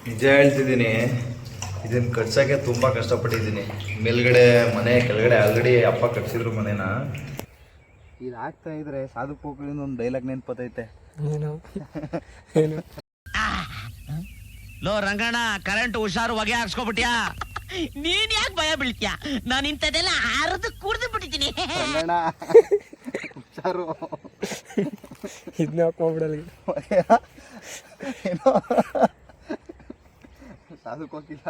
ನಿಜ ಹೇಳ್ತಿದ್ದೀನಿ, ಇದನ್ನು ಕಟ್ಸೋಕ್ಕೆ ತುಂಬ ಕಷ್ಟಪಟ್ಟಿದ್ದೀನಿ. ಮೇಲ್ಗಡೆ ಮನೆ ಕೆಳಗಡೆ ಆಲ್ರೆಡಿ ಅಪ್ಪ ಕಟ್ಸಿದ್ರು ಮನೇನ. ಇದು ಆಗ್ತಾ ಇದ್ರೆ ಸಾಧು ಪೋಕಳಿಂದ ಒಂದು ಡೈಲಾಗ್ ನೆನ್ಪತ್ತೈತೆ. ಲೋ ರಂಗಣ್ಣ, ಕರೆಂಟ್ ಹುಷಾರು ಹೊಗೆ ಹಾಕ್ಸ್ಕೊಬಿಟ್ಯಾ? ನೀನ್ ಯಾಕೆ ಭಯ ಬೀಳ್ತೀಯ? ನಾನು ಇಂಥದೆಲ್ಲ ಅರ್ದು ಕುಡ್ದು ಬಿಟ್ಟಿದ್ದೀನಿ. ರಂಗಣ್ಣ ಹುಷಾರು, ಇದನ್ನ ಹಾಕೊಂಡ್ಬಿಡಲ್ಲ. ಏನೋ ಸಾಧುಕ್ ಹೋಗಿಲ್ಲ.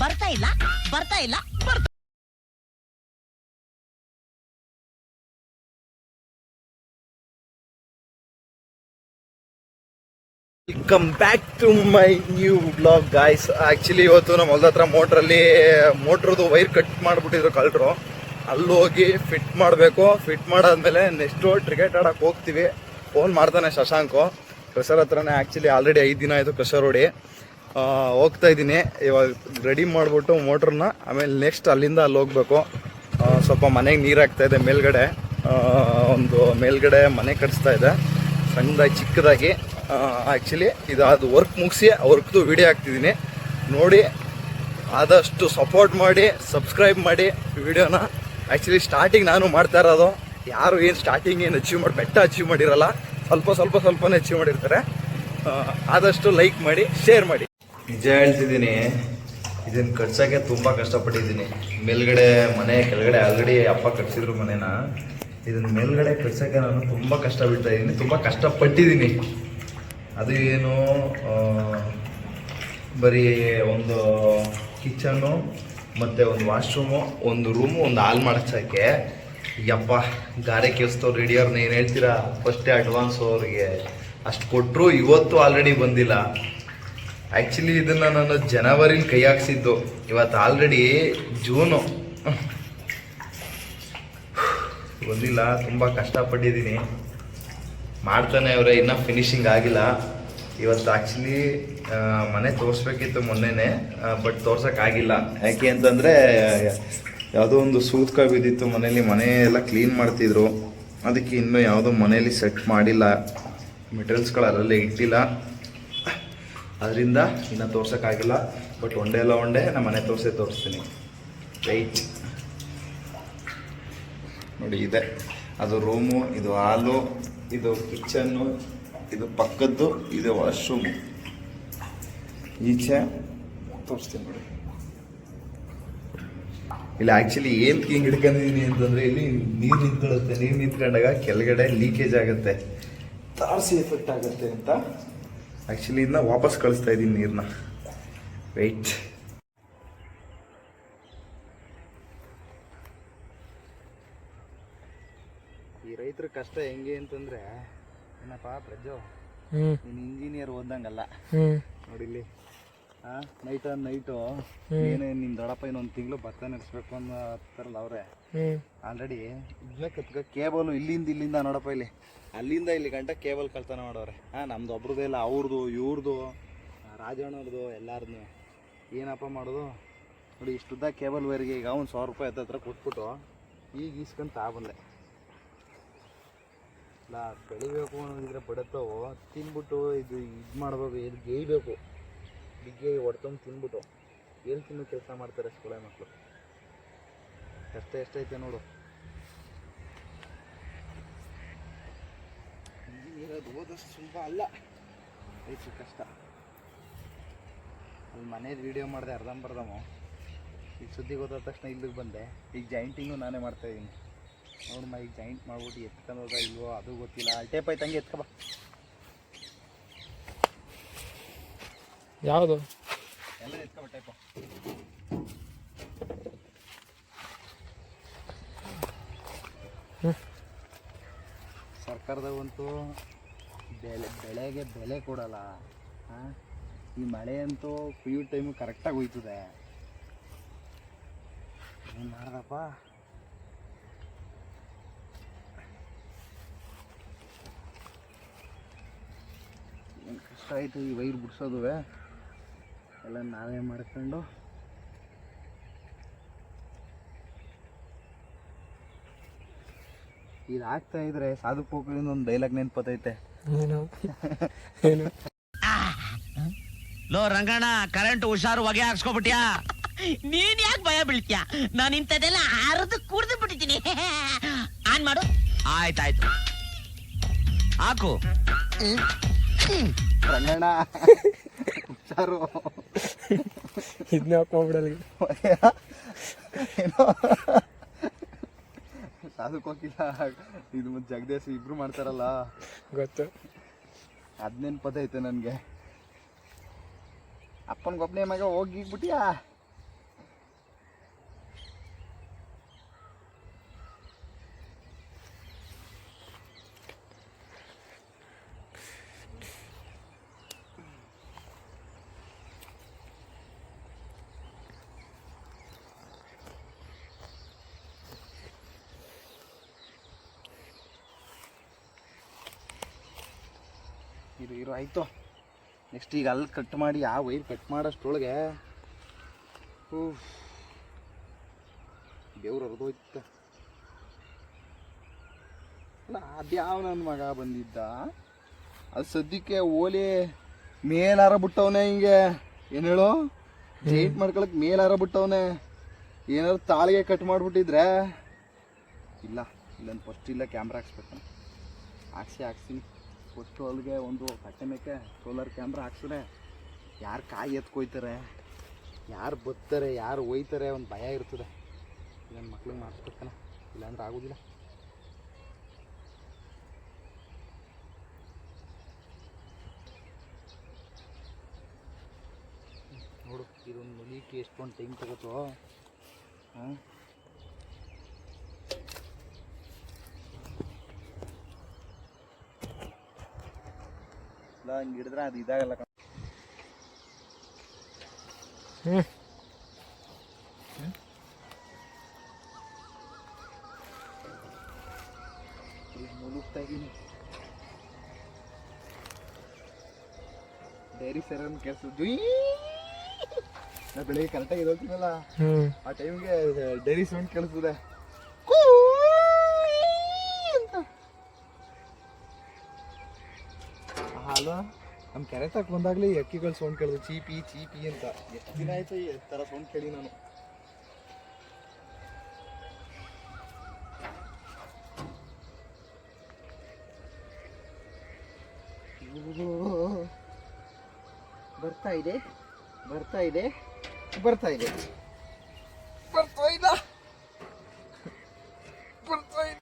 ಬರ್ತಾ ಇಲ್ಲ. Welcome back to my new blog guys. Actually ಇವತ್ತು ನಮ್ಮ ಹೊಲದ ಹತ್ರ ಮೋಟ್ರದ್ದು ವೈರ್ ಕಟ್ ಮಾಡಿಬಿಟ್ಟಿದ್ರು ಕಳ್ಳರು. ಅಲ್ಲಿ ಹೋಗಿ ಫಿಟ್ ಮಾಡಬೇಕು. ಫಿಟ್ ಮಾಡಾದ್ಮೇಲೆ ನೆಕ್ಸ್ಟು ಕ್ರಿಕೆಟ್ ಆಡೋಕೆ ಹೋಗ್ತೀವಿ. ಫೋನ್ ಮಾಡ್ತಾನೆ ಶಶಾಂಕು. ಕ್ರಷರ್ ಹತ್ರನೇ ಆ್ಯಕ್ಚುಲಿ ಆಲ್ರೆಡಿ 5 ದಿನ ಆಯಿತು ಕ್ರಷರ್ ಹೊಡಿ. ಹೋಗ್ತಾ ಇದ್ದೀನಿ ಇವಾಗ. ರೆಡಿ ಮಾಡಿಬಿಟ್ಟು ಮೋಟ್ರನ್ನ ಆಮೇಲೆ ನೆಕ್ಸ್ಟ್ ಅಲ್ಲಿಂದ ಅಲ್ಲಿ ಹೋಗ್ಬೇಕು. ಸ್ವಲ್ಪ ಮನೆಗೆ ನೀರು ಹಾಕ್ತಾಯಿದೆ ಮೇಲ್ಗಡೆ. ಒಂದು ಮೇಲ್ಗಡೆ ಮನೆ ಕಟ್ಸ್ತಾ ಇದೆ ಸಣ್ಣದಾಗಿ ಚಿಕ್ಕದಾಗಿ. ಆ್ಯಕ್ಚುಲಿ ಅದು ವರ್ಕ್ ಮುಗಿಸಿ ವರ್ಕ್ದು ವಿಡಿಯೋ ಹಾಕ್ತಿದ್ದೀನಿ ನೋಡಿ. ಆದಷ್ಟು ಸಪೋರ್ಟ್ ಮಾಡಿ, ಸಬ್ಸ್ಕ್ರೈಬ್ ಮಾಡಿ ವಿಡಿಯೋನ. ಆ್ಯಕ್ಚುಲಿ ಸ್ಟಾರ್ಟಿಂಗ್ ನಾನು ಮಾಡ್ತಾ ಇರೋದು. ಯಾರು ಏನು ಸ್ಟಾರ್ಟಿಂಗ್ ಏನು ಅಚೀವ್ ಮಾಡಿರಲ್ಲ, ಸ್ವಲ್ಪನೇ ಅಚೀವ್ ಮಾಡಿರ್ತಾರೆ. ಆದಷ್ಟು ಲೈಕ್ ಮಾಡಿ, ಶೇರ್ ಮಾಡಿ. ನಿಜ ಹೇಳ್ತಿದ್ದೀನಿ, ಇದನ್ನು ಕಟ್ಸೋಕ್ಕೆ ತುಂಬ ಕಷ್ಟಪಟ್ಟಿದ್ದೀನಿ. ಮೇಲ್ಗಡೆ ಮನೆ ಕೆಳಗಡೆ ಆಲ್ರೆಡಿ ಅಪ್ಪ ಕಟ್ಸಿದ್ರು ಮನೇನ. ಇದನ್ನು ಮೇಲ್ಗಡೆ ಕಟ್ಸೋಕ್ಕೆ ನಾನು ತುಂಬ ಕಷ್ಟ ಬೀಳ್ತಾ ಇದ್ದೀನಿ, ತುಂಬ ಕಷ್ಟಪಟ್ಟಿದ್ದೀನಿ. ಅದು ಏನು ಬರೀ ಒಂದು ಕಿಚನ್ನು ಮತ್ತು ಒಂದು ವಾಶ್ರೂಮು, ಒಂದು ರೂಮು, ಒಂದು ಹಾಲ್ ಮಾಡಿಸೋಕ್ಕೆ ಯಪ್ಪ ಗಾರೆ ಕೆಲಸದವ್ರು ರೆಡಿಯವ್ರನ್ನ ಏನು ಹೇಳ್ತೀರಾ? ಫಸ್ಟೇ ಅಡ್ವಾನ್ಸು ಅವ್ರಿಗೆ ಅಷ್ಟು ಕೊಟ್ಟರು. ಇವತ್ತು ಆಲ್ರೆಡಿ ಬಂದಿಲ್ಲ. ಆ್ಯಕ್ಚುಲಿ ಇದನ್ನು ನಾನು ಜನವರಿಲಿ ಕೈ ಹಾಕ್ಸಿದ್ದು. ಇವತ್ತು ಆಲ್ರೆಡಿ ಜೂನು ಬಂದಿಲ್ಲ. ತುಂಬ ಕಷ್ಟಪಟ್ಟಿದ್ದೀನಿ. ಮಾಡ್ತಾನೆ ಅವರೇ, ಇನ್ನೂ ಫಿನಿಶಿಂಗ್ ಆಗಿಲ್ಲ. ಇವತ್ತು ಆ್ಯಕ್ಚುಲಿ ಮನೆ ತೋರಿಸ್ಬೇಕಿತ್ತು ಮೊನ್ನೆನೇ, ಬಟ್ ತೋರ್ಸೋಕ್ಕಾಗಿಲ್ಲ. ಯಾಕೆ ಅಂತಂದರೆ ಯಾವುದೋ ಒಂದು ಸೂತ್ಕ ಬಿದ್ದಿತ್ತು ಮನೇಲಿ. ಮನೆ ಎಲ್ಲ ಕ್ಲೀನ್ ಮಾಡ್ತಿದ್ರು, ಅದಕ್ಕೆ ಇನ್ನೂ ಯಾವುದೋ ಮನೇಲಿ ಸೆಟ್ ಮಾಡಿಲ್ಲ. ಮೆಟೀರಿಯಲ್ಸ್ಗಳಲ್ಲೇ ಇಟ್ಟಿಲ್ಲ, ಅದರಿಂದ ಇನ್ನೂ ತೋರ್ಸೋಕ್ಕಾಗಿಲ್ಲ. ಬಟ್ ಒಂದೇ ನಮ್ಮ ಮನೆ ತೋರಿಸ್ತೀನಿ. ರೈಟ್ ನೋಡಿ, ಇದೆ ಅದು ರೂಮು, ಇದು ಹಾಲು, ಇದು ಕಿಚನ್ನು, ಇದು ಪಕ್ಕದ್ದು, ಇದು ವಾಶ್ರೂಮು. ಈಚೆ ತೋರಿಸ್ತೀನಿ ನೋಡಿ. ಇಲ್ಲಿ ಆ್ಯಕ್ಚುಲಿ ಏನು ಹಿಂಗೆ ಹಿಡ್ಕೊಂಡಿದ್ದೀನಿ ಅಂತಂದರೆ, ಇಲ್ಲಿ ನೀರು ನಿಂತ್ಕೊಳ್ಳುತ್ತೆ. ನೀರು ನಿಂತ್ಕೊಂಡಾಗ ಕೆಳಗಡೆ ಲೀಕೇಜ್ ಆಗುತ್ತೆ, ತಾರಸಿ ಎಫೆಕ್ಟ್ ಆಗುತ್ತೆ ಅಂತ ಆ್ಯಕ್ಚುಲಿ ಇದನ್ನ ವಾಪಸ್ ಕಳಿಸ್ತಾ ಇದ್ದೀನಿ ನೀರನ್ನ. ವೆಯ್ಟ್. ಈ ರೈತರ ಕಷ್ಟ ಹೆಂಗೆ ಅಂತಂದರೆ, ಏನಪ್ಪ ಪ್ರಜ್ಜು, ನೀನು ಇಂಜಿನಿಯರ್ ಓದಂಗಲ್ಲ ನೋಡಿಲ್ಲಿ. ನೈಟು ಏನೇನು ನಿಮ್ಮ ದೊಡ್ಡಪ್ಪ ಇನ್ನೊಂದು ತಿಂಗಳು ಭತ್ತ ನಡೆಸ್ಬೇಕು ಅನ್ನೋ ಹತ್ತಾರಲ್ಲ ಅವರೇ. ಆಲ್ರೆಡಿ ಇದನ್ನ ಕತ್ಕ ಕೇಬಲು ಇಲ್ಲಿಂದ ನೋಡಪ್ಪ, ಅಲ್ಲಿಂದ ಇಲ್ಲಿ ಗಂಟ ಕೇಬಲ್ ಕಳ್ತನ ಮಾಡೋರೆ. ನಮ್ದು ಒಬ್ರದ್ದು ಇಲ್ಲ, ಅವ್ರದ್ದು, ಇವ್ರದ್ದು, ರಾಜಣ್ಣವ್ರದ್ದು, ಎಲ್ಲಾರದ್ದು. ಏನಪ್ಪ ಮಾಡೋದು ನೋಡಿ. ಇಷ್ಟುದ್ದ ಕೇಬಲ್ ವೈರಿಗೆ ಈಗ ಒಂದು 1,000 ರೂಪಾಯಿ ಹತ್ರ ಕೊಟ್ಬಿಟ್ಟು ಈಗ ಈಸ್ಕೊಂಡು ಬಂದೆ. ಇಲ್ಲ ಬೆಳಿಬೇಕು ಅನ್ನೋದಿದ್ರೆ ಬಡತ್ತವು ತಿನ್ಬಿಟ್ಟು ಇದು ಮಾಡಬೇಕು, ಇದು ಗೇಯ್ಬೇಕು. ಬಿಗ್ಗೆ ಹೊಡ್ತಂದು ತಿನ್ಬಿಟ್ಟು ಎಲ್ಲಿ ತಿನ್ನೋ ಕೆಲಸ ಮಾಡ್ತಾರೆ ಸ್ಕೂಲ ಮಕ್ಕಳು. ಕಷ್ಟ ಎಷ್ಟೈತೆ ನೋಡು. ಇಂಜಿನಿಯರ್ ಓದೋಷ್ಟು ಸುಲಭ ಅಲ್ಲ, ಐತಿ ಕಷ್ಟ. ಅಲ್ಲಿ ಮನೇಲಿ ವೀಡಿಯೋ ಮಾಡಿದೆ ಅರ್ಧಂಬರ್ಧಮು. ಈಗ ಸುದ್ದಿ ಗೊತ್ತಾದ ತಕ್ಷಣ ಇಲ್ಲಿಗೆ ಬಂದೆ. ಈಗ ಜಾಯಿಂಟಿಂಗು ನಾನೇ ಮಾಡ್ತಾಯಿದ್ದೀನಿ. ನೋಡಮ್ಮ, ಈಗ ಜಾಯಿಂಟ್ ಮಾಡ್ಬಿಟ್ಟು ಎತ್ಕೊಂಡೋದ ಇಲ್ವೋ ಅದು ಗೊತ್ತಿಲ್ಲ. ಟೇಪ್ ಆಯ್ತು, ಹಂಗೆ ಎತ್ಕೊಬ. ಯಾವುದು ಎಲ್ಲ ಎತ್ಕೊಬ ಟೇಪು. ಸರ್ಕಾರದಾಗಂತೂ ಬೆಳೆಗೆ ಬೆಲೆ ಕೊಡಲ್ಲ. ಈ ಮಳೆ ಅಂತೂ ಕುಯ್ಯೋ ಟೈಮು ಕರೆಕ್ಟಾಗಿ ಹೋಯ್ತದೆ. ಏನು ಮಾಡ್ದಪ್ಪ? ಏನು ಕಷ್ಟ ಆಯಿತು ಈ ವೈರ್ ಬಿಡ್ಸೋದುವೆ. ಎಲ್ಲ ನಾವೇ ಮಾಡ್ಕೊಂಡು ಇದು ಆಗ್ತಾ ಇದ್ರೆ ಸಾಧು ಪೋಕಳಿಂದ ಒಂದು ಡೈಲಾಗ್ ನೆನ್ಪತ್ತೈತೆ. ಏನು ಏನು ಲೋ ರಂಗಣ್ಣ, ಕರೆಂಟ್ ಹುಷಾರು ಹೊಗೆ ಹಾಕ್ಸ್ಕೊಬಿಟ್ಯಾ? ನೀನ್ ಯಾಕೆ ಭಯ ಬೀಳ್ತೀಯ? ನಾನು ಇಂಥದೆಲ್ಲ ಅರ್ದು ಕುಡ್ದು ಬಿಟ್ಟಿದ್ದೀನಿ. ಆನ್ ಮಾಡು. ಆಯ್ತಾಯ್ತು, ಹಾಕು. ರಂಗಣ್ಣ ಹುಷಾರು. ಇದನ್ನ ಹಾಕೊಂಬಿಡಲ್ಲಿ. ಏನೋ ಸಾಧುಕ್ ಹೋಗಿಲ್ಲ, ಇದು ಮತ್ತೆ ಜಗದೇಶ್ ಇಬ್ರು ಮಾಡ್ತಾರಲ್ಲ ಗೊತ್ತು. ಅದ್ನೇನ್ ಪದ ಐತೆ ನನ್ಗೆ. ಅಪ್ಪನ ಗೊಬ್ಬನೇ ಮಗ ಹೋಗಿಬಿಟ್ಯಾ? ಇರು ಆಯಿತು. ನೆಕ್ಸ್ಟ್ ಈಗ ಅಲ್ಲಿ ಕಟ್ ಮಾಡಿ ಆ ವೈರ್ ಕಟ್ ಮಾಡೋಷ್ಟ್ರೊಳಗೆ ದೇವ್ರು ಹರಿದೋಯ್ತ. ಅಲ್ಲ ಅದ್ಯಾವ ನನ್ನ ಮಗ ಬಂದಿದ್ದ? ಅದು ಸದ್ಯಕ್ಕೆ ಓಲಿ ಮೇಲಾರ ಬಿಟ್ಟವನೆ. ಹಿಂಗೆ ಏನು ಹೇಳು, ಜೈಂಟ್ ಮಾಡ್ಕೊಳಕ್ಕೆ ಮೇಲಾರ ಬಿಟ್ಟವನೆ. ಏನಾದ್ರು ತಾಳಿಗೆ ಕಟ್ ಮಾಡಿಬಿಟ್ಟಿದ್ರೆ ಇಲ್ಲೊಂದು ಫಸ್ಟ್ ಇಲ್ಲ ಕ್ಯಾಮ್ರಾ ಹಾಕ್ಸ್ಬೇಕು. ಹಾಕ್ಸ್ತೀನಿ ಫಸ್ಟು. ಅಲ್ಲಿಗೆ ಒಂದು ಕಟ್ಟೆ ಮೇಕೆ ಸೋಲಾರ್ ಕ್ಯಾಮ್ರಾ ಹಾಕ್ಸಿದ್ರೆ ಯಾರು ಕಾಯಿ ಎತ್ಕೊಯ್ತಾರೆ, ಯಾರು ಬರ್ತಾರೆ, ಯಾರು ಒಯ್ತಾರೆ, ಒಂದು ಭಯ ಇರ್ತದೆ. ನನ್ನ ಮಕ್ಳಿಗೆ ಮಾಡಿಸ್ಬೇಕಲ್ಲ, ಇಲ್ಲಾಂದ್ರೆ ಆಗೋದಿಲ್ಲ. ನೋಡು, ಇದೊಂದು ಮುಲಿಕ್ಕೆ ಎಷ್ಟೊಂದು ಟೈಮ್ ತಗೋತೋ. ಹಾಂ, ಹಂಗೆ ಹಿಡಿದ್ರೆ ಅದು ಇದಾಗಲ್ಲ. ಮುಳುಗ್ತಾ ಇದ್ದೀನಿ. ಡೈರಿ ಸರನ್ ಕೆಲಸ ನಾ ಬೆಳಿಗ್ಗೆ ಕರೆಕ್ಟಾಗಿ ಇರೋತೀನಲ್ಲ, ಆ ಟೈಮ್ಗೆ ಡೈರಿ ಸೌಂಡ್ ಕೇಳಿಸ್ತದೆ. ಅಲ್ಲ, ನಮ್ಮ ಕೆರೆ ತಕ್ಕ ಬಂದಾಗಲೇ ಅಕ್ಕಿಗಳು ಸೌಂಡ್ ಕೇಳಿದ್ರು, ಚೀಪಿ ಚೀಪಿ ಅಂತ. ಎಷ್ಟು ದಿನ ಆಯ್ತು ಈ ಥರ ಸೌಂಡ್ ಕೇಳಿ ನಾನು. ಬರ್ತಾ ಇದೆ ಬರ್ತಾ ಇದೆ ಬರ್ತಾ ಇದೆ ಬರ್ತಾ ಇಲ್ಲ ಬರ್ತಾ ಇಲ್ಲ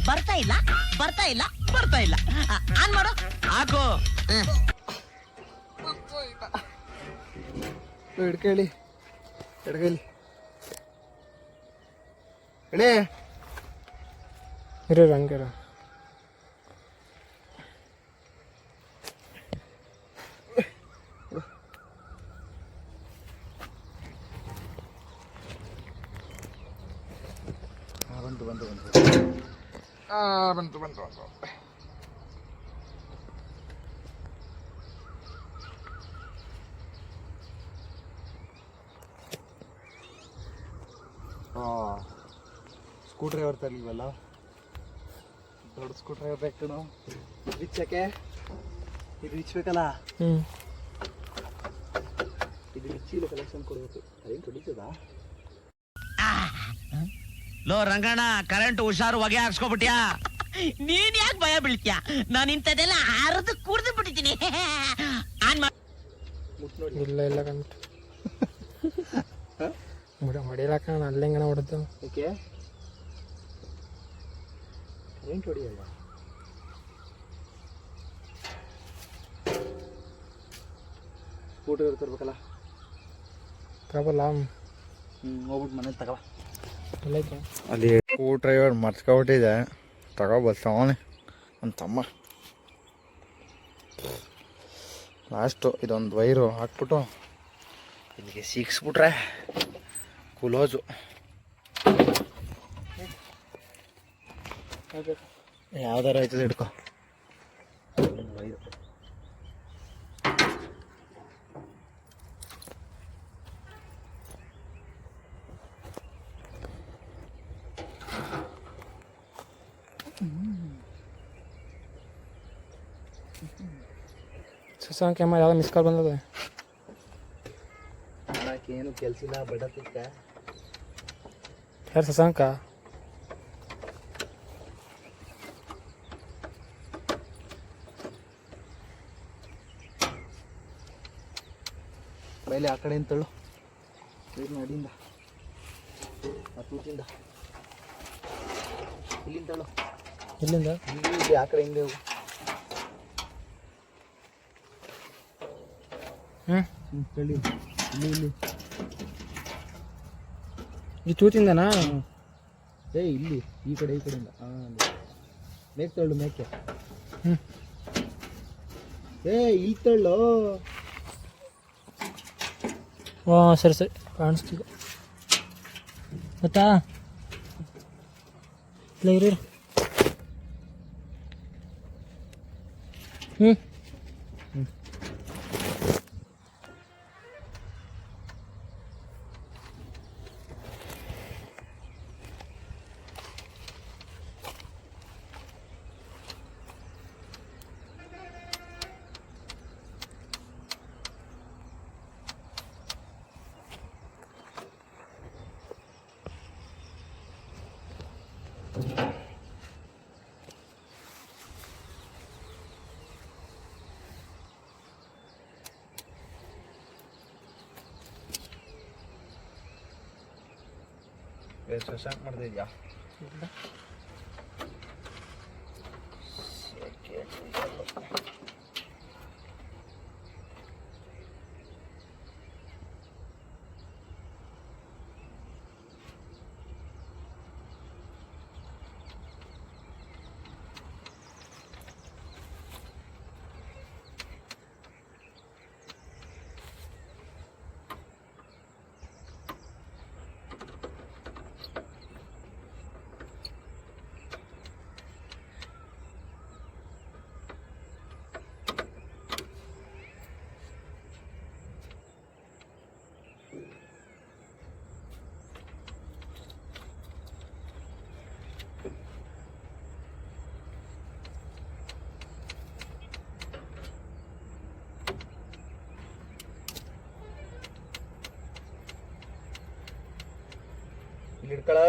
ಬರ್ತಾ ಇಲ್ಲ ಬರ್ತಾ ಇಲ್ಲ ಬರ್ತಾ ಇಲ್ಲ. ಆನ್ ಮಾಡು, ಹಾಕು. ಹಿಡ್ಕೇಳಿ ಹಿಡ್ಕೇಳಿ ಹೇಳಿ. ಇರೋ ಹಂಗಿರ. ಬಂತು ಬಂತು ಬಂತು ಬಂತು ಬಂತು ಬಂತು. ಸ್ಕ್ರೂ ಡ್ರೈವರ್ ತರಲಿಲ್ವಲ್ಲ, ದೊಡ್ಡ ಸ್ಕ್ರೂ ಡ್ರೈವರ್ ಬೇಕು. ಬಿಚ್ಚಕ್ಕೆ ಇದು ಬಿಚ್ಚಬೇಕಲ್ಲ, ಇದು ಬಿಚ್ಚಿಲ್ಲ ಕಲೆಕ್ಷನ್ ಕೊಡಬೇಕು. ಅದೇನು ಹೊಡಿತದಾ? ಲೋ ರಂಗಣ್ಣ, ಕರೆಂಟ್ ಹುಷಾರು ಹೊಗೆ ಹಾಕ್ಸ್ಕೊಬಿಟ್ಯಾ? ನೀನ್ ಯಾಕೆ ಭಯ ಬೀಳ್ತೀಯ? ನಾನು ಇಂಥದೆಲ್ಲ ಅರ್ದು ಕುಡ್ದು ಬಿಟ್ಟಿದ್ದೀನಿ. ಆನ್ ಮಾಡು. ಇಲ್ಲ ಇಲ್ಲ ಕಂಟ ಹೊಡಿಲಕ್ಕ ಅಲ್ಲೆಂಗನ ಹೊಡೆದು. ಓಕೆ, ಕರೆಂಟ್ ಹೊಡಿಯಲ್ಲ. ಸ್ಕೂಟರ್ ತರ್ಬೇಕಲ್ಲ, ತಗೋಲ್ಲ. ಹೋಗ್ಬಿಟ್ಟು ಮನೇಲಿ ತಗೋ. ಎಲ್ಲೈತೆ ಅಲ್ಲಿ ಸ್ಕ್ರೂ ಡ್ರೈವರ್ ಮರ್ಸ್ಕೊಬಿಟ್ಟಿದೆ, ತಗೋಬರ್ತಾವನೆ ನನ್ನ ತಮ್ಮ. ಲಾಸ್ಟು ಇದೊಂದು ವೈರು ಹಾಕ್ಬಿಟ್ಟು ಇಲ್ಲಿಗೆ ಸಿಕ್ಸ್ಬಿಟ್ರೆ ಕ್ಲೋಸು. ಯಾವ್ದಾರ ಆಯ್ತದೆ ಹಿಡ್ಕೊ ವೈರು. ಶಶಾಂಕ್ ಅಮ್ಮ ಯಾವ್ದೋ ಮಿಸ್ ಕಾಲ್ ಬಂದದ. ಏನು ಕೆಲ್ಸಿಲ್ಲ ಬಡತಿಕ್ಕ. ಯಾರು ಶಶಾಂಕ? ಮೇಲೆ ಆ ಕಡೆ ತಳ್ಳು ನೀರಿನ ಅಡಿಯಿಂದ ಆ ತೂತಿಂದ ಇಲ್ಲಿಂದ ತಳ್ಳು. ಇಲ್ಲಿಂದ ಇಲ್ಲಿ ಆ ಕಡೆ ಹಿಂದೆ ಹೋಗು. ತಳ್ಳಿ ಇಲ್ಲಿ ಇಲ್ಲಿ ಈ ತೂತಿಂದನಾ? ಇಲ್ಲಿ ಈ ಕಡೆಯಿಂದ ಮೇಕೆ ತಳ್ಳು ಮೇಕೆ. ಇಲ್ಲಿ ತಳ್ಳು. ಹಾಂ ಸರಿ ಸರಿ ಕಾಣಿಸ್ತಿದೆ. ಗೊತ್ತಾ ಇಲ್ಲ ಇರಿ. ಶಶಾಂಕ್ ಮಾಡ್ತಾ ಇದೆಯಾ? ಇಲ್ಲಿ ಇಡ್ಕಳ.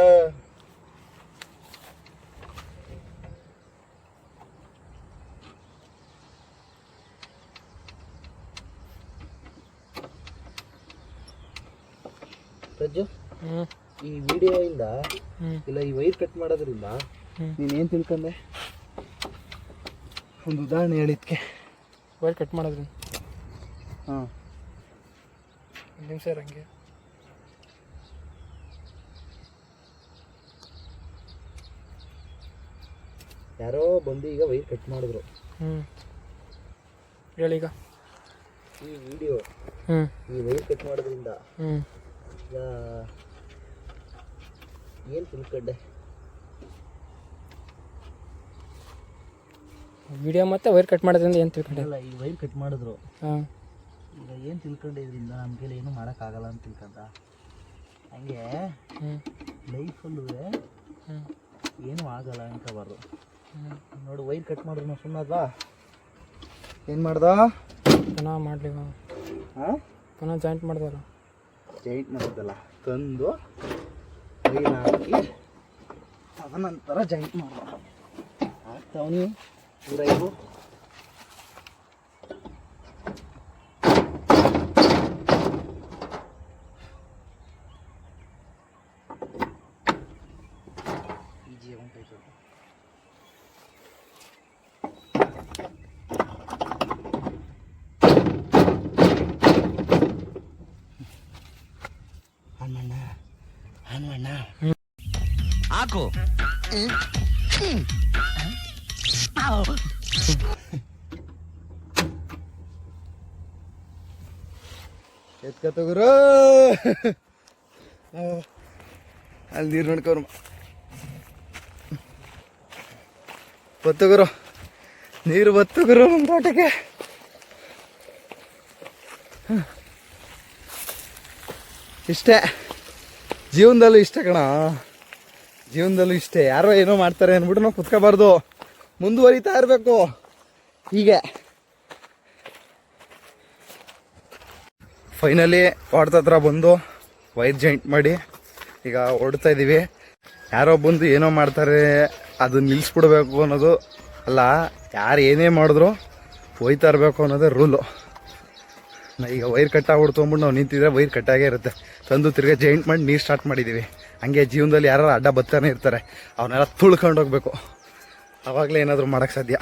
ರಜ್ಜು, ಈ ವಿಡಿಯೋ ಇಂದ ಇಲ್ಲ ಈ ವೈರ್ ಕಟ್ ಮಾಡೋದ್ರಿಂದ ನೀನೇನು ತಿಳ್ಕೊಂಡೆ? ಒಂದು ಉದಾಹರಣೆ ಹೇಳಿದ್ಕೆ. ವೈರ್ ಕಟ್ ಮಾಡಿದ್ರಿ? ಹಾಂ, ಒಂದು ನಿಮಿಷ ಇರಂಗೆ. ಯಾರೋ ಬಂದು ಈಗ ವೈರ್ ಕಟ್ ಮಾಡಿದ್ರು. ಹೇಳಿ ಈಗ. ಈ ವಿಡಿಯೋ ಈ ವೈರ್ ಕಟ್ ಮಾಡೋದ್ರಿಂದ ಈಗ ಏನು ತಿಳ್ಕೊಂಡೆ? ವಿಡಿಯೋ ಮತ್ತೆ ವೈರ್ ಕಟ್ ಮಾಡೋದ್ರಿಂದ ಏನು ತಿಳ್ಕೊಂಡೆ? ಅಲ್ಲ, ಈ ವೈರ್ ಕಟ್ ಮಾಡಿದ್ರು. ಹಾಂ, ಈಗ ಏನು ತಿಳ್ಕೊಂಡೆ? ಇದರಿಂದ ನಮ್ಮ ಕೈಲಿ ಏನು ಮಾಡೋಕ್ಕಾಗಲ್ಲ ಅಂತ ತಿಳ್ಕೊಂಡ. ಹಂಗೆ ಲೈಫಲ್ಲೂ ಏನೂ ಆಗಲ್ಲ ಅನ್ಕೋಬಾರ್ದು. ನೋಡು, ವೈರ್ ಕಟ್ ಮಾಡಿದ್ರು ಸುಮ್ಮನಲ್ವಾ? ಏನು ಮಾಡ್ದ? ಪುನಃ ಮಾಡಲಿ. ಹಾಂ, ಪುನಃ ಜಾಯಿಂಟ್ ಮಾಡಿದಾರ. ಜಾಯಿಂಟ್ ಮಾಡಿದ್ದಲ್ಲ, ತಂದು ವೈರ್ ಹಾಕಿ ತದನಂತರ ಜಾಯಿಂಟ್ ಮಾಡ್ದ. ಆಗ್ತಾವನಿ ಇವು ಈಜಿ ಉಂಟಾಯ್ತು. ಹನುಮಣ್ಣ ಹಾಕು. ಎತ್ಕತ್ತಗುರು ಅಲ್ಲಿ ನೀರು ನೋಡ್ಕೋರು ಬತ್ತಗುರು, ನೀರು ಬತ್ತಗುರು ನಮ್ಮ ತೋಟಕ್ಕೆ. ಇಷ್ಟೇ ಜೀವನದಲ್ಲೂ ಇಷ್ಟ ಕಣ. ಜೀವನದಲ್ಲೂ ಇಷ್ಟೇ, ಯಾರೋ ಏನೋ ಮಾಡ್ತಾರೆ ಅಂದ್ಬಿಟ್ಟು ನಾವು ಕುತ್ಕೋಬಾರ್ದು, ಮುಂದುವರಿತಾ ಇರಬೇಕು. ಹೀಗೆ ಫೈನಲಿ ತೋಟದ ಹತ್ರ ಬಂದು ವೈರ್ ಜಾಯಿಂಟ್ ಮಾಡಿ ಈಗ ಹೊಡ್ತಾ ಇದ್ದೀವಿ. ಯಾರೋ ಬಂದು ಏನೋ ಮಾಡ್ತಾರೆ ಅದನ್ನ ನಿಲ್ಲಿಸ್ಬಿಡ್ಬೇಕು ಅನ್ನೋದು ಅಲ್ಲ, ಯಾರು ಏನೇ ಮಾಡಿದ್ರು ಹೋಯ್ತಾ ಇರಬೇಕು ಅನ್ನೋದೇ ರೂಲು. ಈಗ ವೈರ್ ಕಟ್ಟಾಗ್ಬಿಡ್ತು ಅಂದ್ಬಿಟ್ಟು ನಾವು ನಿಂತಿದ್ರೆ ವೈರ್ ಕಟ್ಟಾಗೇ ಇರುತ್ತೆ. ತಂದು ತಿರ್ಗಿ ಜಾಯಿಂಟ್ ಮಾಡಿ ನೀರು ಸ್ಟಾರ್ಟ್ ಮಾಡಿದ್ದೀವಿ. ಹಂಗೆ ಜೀವನದಲ್ಲಿ ಯಾರು ಅಡ್ಡ ಬರ್ತಾನೆ ಇರ್ತಾರೆ, ಅವನ್ನೆಲ್ಲ ತುಳ್ಕೊಂಡು ಹೋಗ್ಬೇಕು, ಆವಾಗಲೇ ಏನಾದರೂ ಮಾಡೋಕ್ಕೆ ಸಾಧ್ಯ.